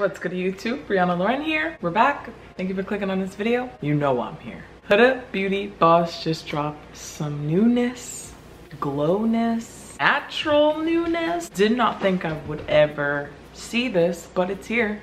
What's good YouTube? BrianaLorenn here. We're back. Thank you for clicking on this video. You know I'm here. Huda Beauty Boss just dropped some newness, glowness, natural newness. Did not think I would ever see this, but it's here.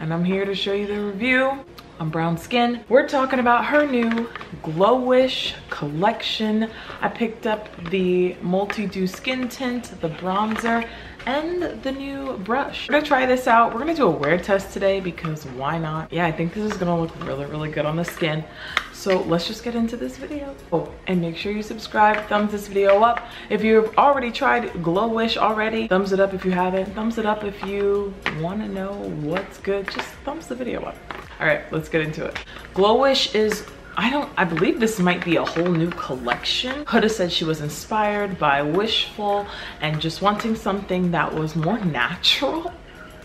And I'm here to show you the review. On brown skin. We're talking about her new Glowish collection. I picked up the Multi-Dew skin tint, the bronzer, and the new brush. We're gonna try this out. We're gonna do a wear test today because why not? Yeah, I think this is gonna look really good on the skin. So let's just get into this video. Oh, and make sure you subscribe, thumbs this video up. If you've already tried Glowish already, thumbs it up if you haven't. Thumbs it up if you wanna know what's good, just thumbs the video up. All right, let's get into it. Glowish is, I believe this might be a whole new collection. Huda said she was inspired by Wishful and just wanting something that was more natural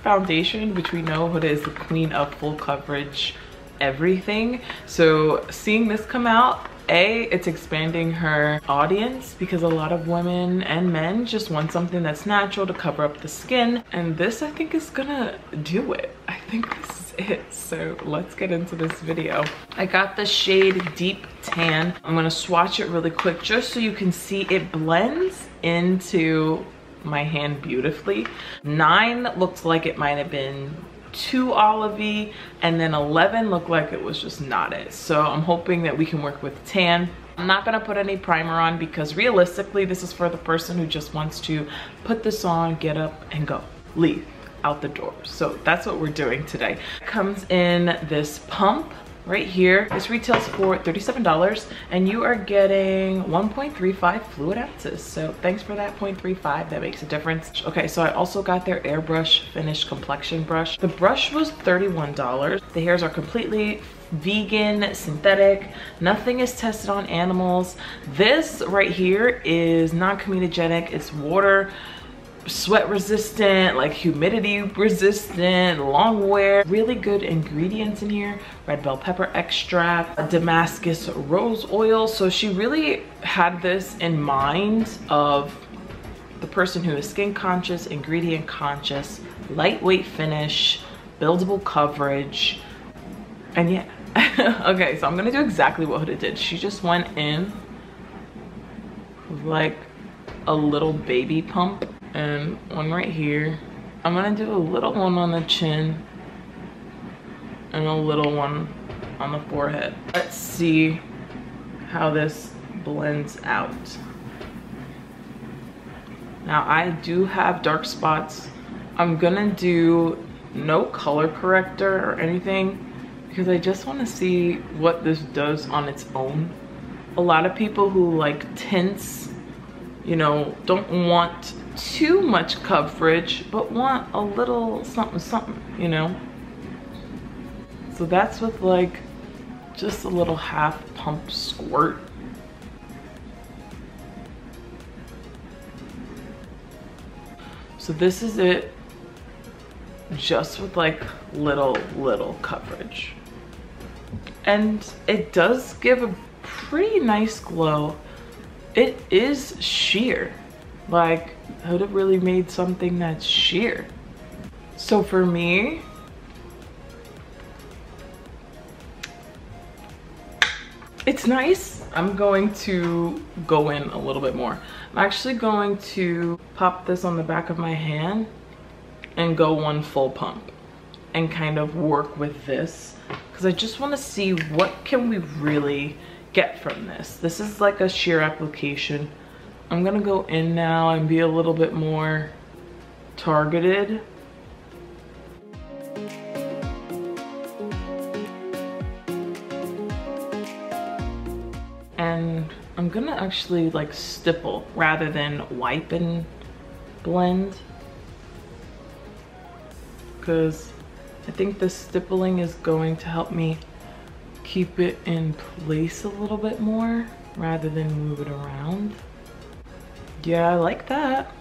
foundation, which we know Huda is the queen of full coverage everything. So seeing this come out, it's expanding her audience because a lot of women and men just want something that's natural to cover up the skin. And this, I think, is gonna do it. I think this is it. So let's get into this video. I got the shade Deep Tan. I'm gonna swatch it really quick just so you can see it blends into my hand beautifully. 9 looked like it might have been too olivey, and then 11 looked like it was just not it. So I'm hoping that we can work with tan. I'm not gonna put any primer on because realistically this is for the person who just wants to put this on, get up and go, leave out the door. So that's what we're doing today. It comes in this pump right here. This retails for $37 and you are getting 1.35 fluid ounces. So thanks for that 0.35, that makes a difference. Okay, so I also got their Airbrush finished complexion brush. The brush was $31. The hairs are completely vegan, synthetic, nothing is tested on animals. This right here is non-comedogenic, it's water, sweat resistant, like humidity resistant, long wear. Really good ingredients in here. Red bell pepper extract, Damascus rose oil. So she really had this in mind of the person who is skin conscious, ingredient conscious, lightweight finish, buildable coverage, and yeah. Okay, so I'm gonna do exactly what Huda did. She just went in with like a little baby pump and one right here. I'm gonna do a little one on the chin and a little one on the forehead. Let's see how this blends out. Now I do have dark spots. I'm gonna do no color corrector or anything because I just want to see what this does on its own. A lot of people who like tints, you know, don't want too much coverage but want a little something, you know. So that's with like just a little half pump squirt. So this is it, just with like little coverage, and it does give a pretty nice glow. It is sheer, like Huda really made something that's sheer. So for me, it's nice. I'm going to go in a little bit more. I'm actually going to pop this on the back of my hand and go one full pump and kind of work with this because I just want to see what can we really get from this. This is like a sheer application. I'm gonna go in now and be a little bit more targeted. And I'm gonna actually like stipple rather than wipe and blend, because I think the stippling is going to help me keep it in place a little bit more rather than move it around. Yeah, I like that.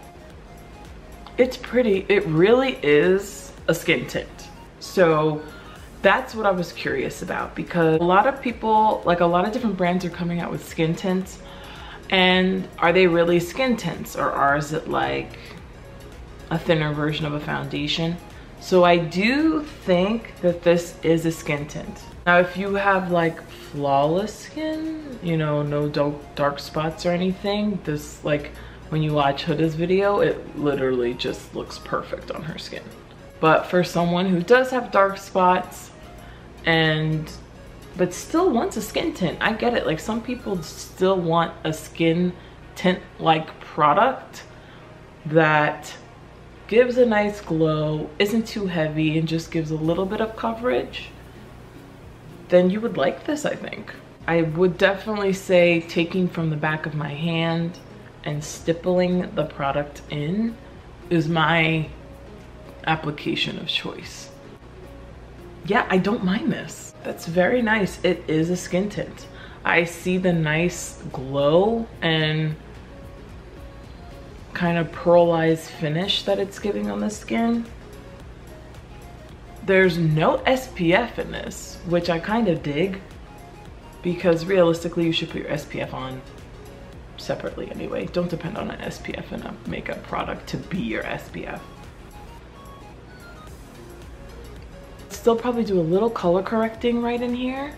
It's pretty. It really is a skin tint. So that's what I was curious about, because a lot of people, like a lot of different brands are coming out with skin tints, and are they really skin tints, or is it like a thinner version of a foundation? So I do think that this is a skin tint. Now, if you have like flawless skin, you know, no dark spots or anything, this, like, when you watch Huda's video, it literally just looks perfect on her skin. But for someone who does have dark spots but still wants a skin tint, I get it. Like, some people still want a skin tint like product that gives a nice glow, isn't too heavy, and just gives a little bit of coverage. Then you would like this, I think. I would definitely say taking from the back of my hand and stippling the product in is my application of choice. Yeah, I don't mind this. That's very nice. It is a skin tint. I see the nice glow and kind of pearlized finish that it's giving on the skin. There's no SPF in this, which I kind of dig, because realistically you should put your SPF on separately anyway. Don't depend on an SPF in a makeup product to be your SPF. Still probably do a little color correcting right in here,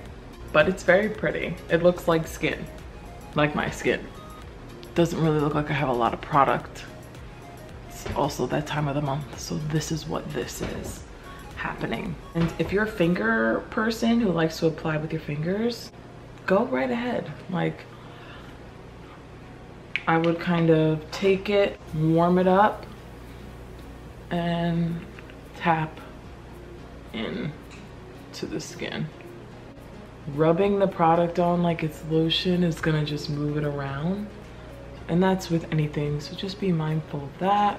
but it's very pretty. It looks like skin, like my skin. Doesn't really look like I have a lot of product. It's also that time of the month, so this is what this is happening. And if you're a finger person who likes to apply with your fingers, go right ahead. Like, I would kind of take it, warm it up, and tap in to the skin. Rubbing the product on like it's lotion is gonna just move it around, and that's with anything, so just be mindful of that.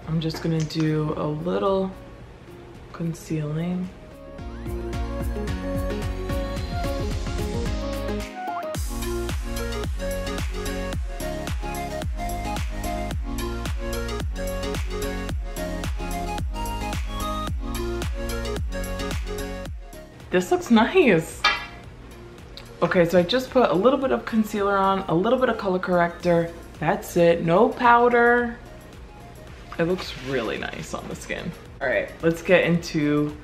I'm just gonna do a little concealing. This looks nice. Okay, so I just put a little bit of concealer on, a little bit of color corrector. That's it, no powder. It looks really nice on the skin. All right, let's get into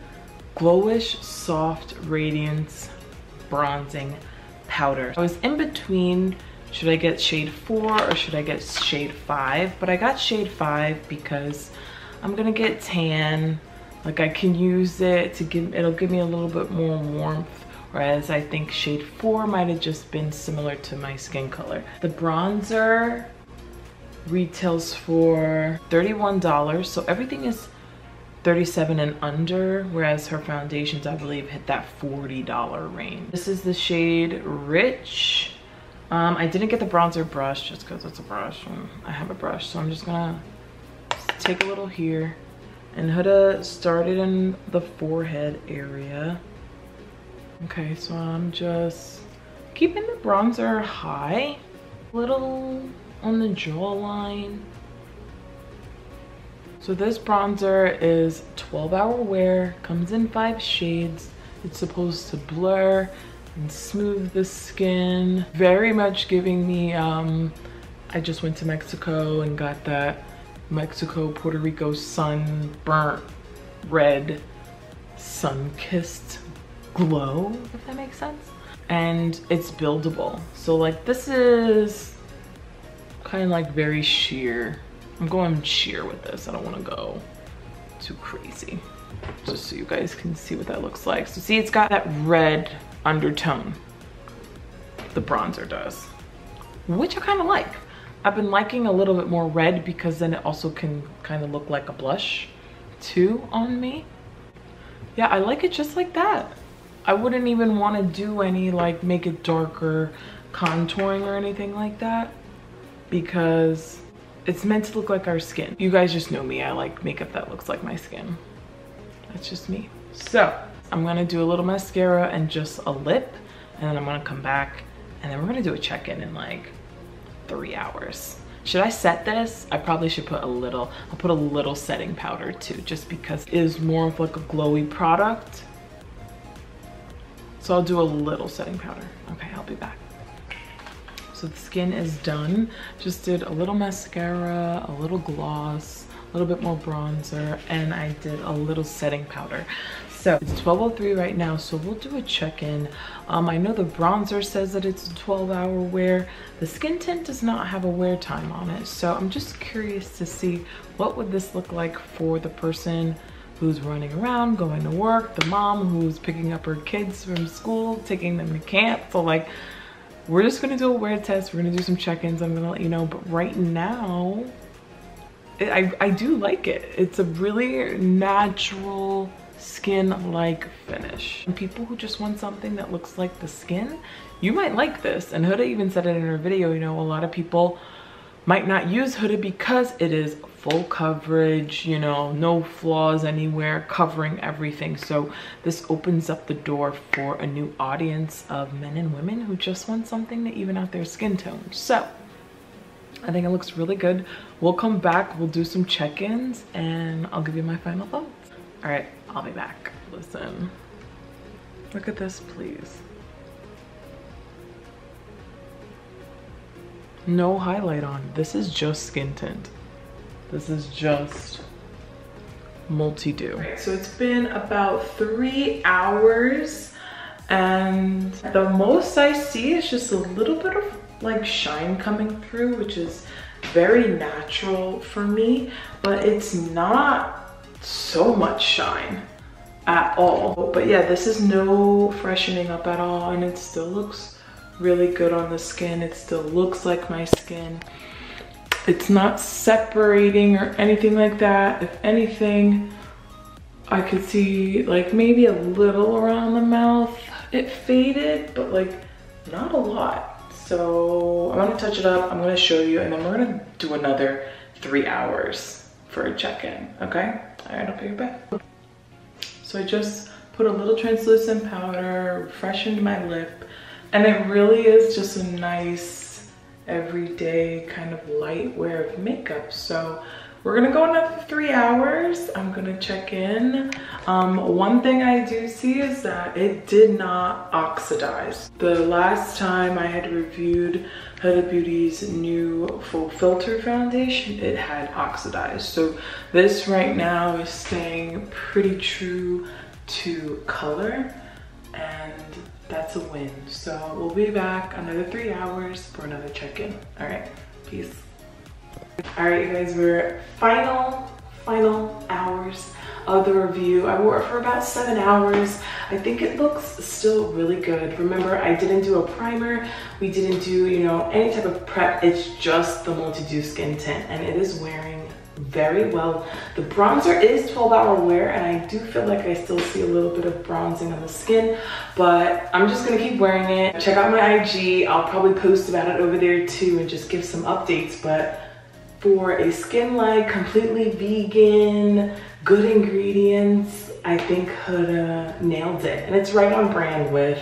Glowish Soft Radiance Bronzing Powder. I was in between, should I get shade 4 or should I get shade 5? But I got shade 5 because I'm gonna get tan. Like, I can use it to it'll give me a little bit more warmth, whereas I think shade 4 might have just been similar to my skin color. The bronzer retails for $31, so everything is $37 and under, whereas her foundations, I believe, hit that $40 range. This is the shade Rich. I didn't get the bronzer brush just because it's a brush. I have a brush, so I'm just gonna take a little here. And Huda started in the forehead area. Okay, so I'm just keeping the bronzer high, a little on the jawline. So this bronzer is 12-hour wear, comes in 5 shades. It's supposed to blur and smooth the skin. Very much giving me, I just went to Mexico and got that Mexico, Puerto Rico sunburnt red sun-kissed glow, if that makes sense. And it's buildable. So like, this is kind of like very sheer. I'm going sheer with this. I don't want to go too crazy, just so you guys can see what that looks like. So see, it's got that red undertone, the bronzer does, which I kind of like. I've been liking a little bit more red because then it also can kind of look like a blush too on me. Yeah, I like it just like that. I wouldn't even want to do any like make it darker contouring or anything like that, because it's meant to look like our skin. You guys just know me, I like makeup that looks like my skin. That's just me. So I'm gonna do a little mascara and just a lip, and then I'm gonna come back and then we're gonna do a check-in in like 3 hours. Should I set this? I probably should put a little, I'll put a little setting powder too, just because it is more of like a glowy product. So I'll do a little setting powder. Okay, I'll be back. So the skin is done. Just did a little mascara, a little gloss, a little bit more bronzer, and I did a little setting powder. So it's 12:03 right now, so we'll do a check-in. I know the bronzer says that it's a 12-hour wear. The skin tint does not have a wear time on it, so I'm just curious to see what would this look like for the person who's running around, going to work, the mom who's picking up her kids from school, taking them to camp. So like, we're just gonna do a wear test. We're gonna do some check-ins. I'm gonna let you know, but right now, I do like it. It's a really natural skin-like finish. And people who just want something that looks like the skin, you might like this. And Huda even said it in her video, you know, a lot of people might not use Huda because it is full coverage, you know, no flaws anywhere, covering everything. So this opens up the door for a new audience of men and women who just want something to even out their skin tone. So I think it looks really good. We'll come back, we'll do some check-ins, and I'll give you my final thoughts. All right, I'll be back. Listen, look at this, please. No highlight on. This is just skin tint. This is just multi-dew. Right, so it's been about 3 hours, and the most I see is just a little bit of like shine coming through, which is very natural for me, but it's not so much shine at all. But yeah, this is no freshening up at all, and it still looks really good on the skin. It still looks like my skin. It's not separating or anything like that. If anything, I could see like maybe a little around the mouth. It faded, but like not a lot. So I'm gonna touch it up, I'm gonna show you, and then we're gonna do another 3 hours for a check-in, okay? All right, I'll be right back. So I just put a little translucent powder, freshened my lip, and it really is just a nice everyday kind of light wear of makeup. So we're gonna go another 3 hours. I'm gonna check in. One thing I do see is that it did not oxidize. The last time I had reviewed Huda Beauty's new full filter foundation, it had oxidized. So this right now is staying pretty true to color, and that's a win. So we'll be back another 3 hours for another check-in. All right, peace. All right, you guys, we're final hours of the review. I wore it for about 7 hours. I think it looks still really good. Remember, I didn't do a primer. We didn't do, you know, any type of prep. It's just the multi-dew skin tint, and it is wearing very well. The bronzer is 12-hour wear, and I do feel like I still see a little bit of bronzing on the skin, but I'm just gonna keep wearing it. Check out my IG. I'll probably post about it over there too and just give some updates. But for a skin like completely vegan, good ingredients, I think Huda nailed it. And it's right on brand with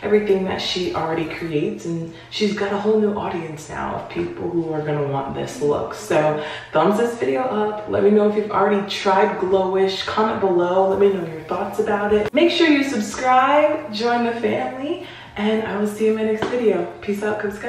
everything that she already creates, and she's got a whole new audience now of people who are gonna want this look. So thumbs this video up. Let me know if you've already tried Glowish. Comment below, let me know your thoughts about it. Make sure you subscribe, join the family, and I will see you in my next video. Peace out, Cubs.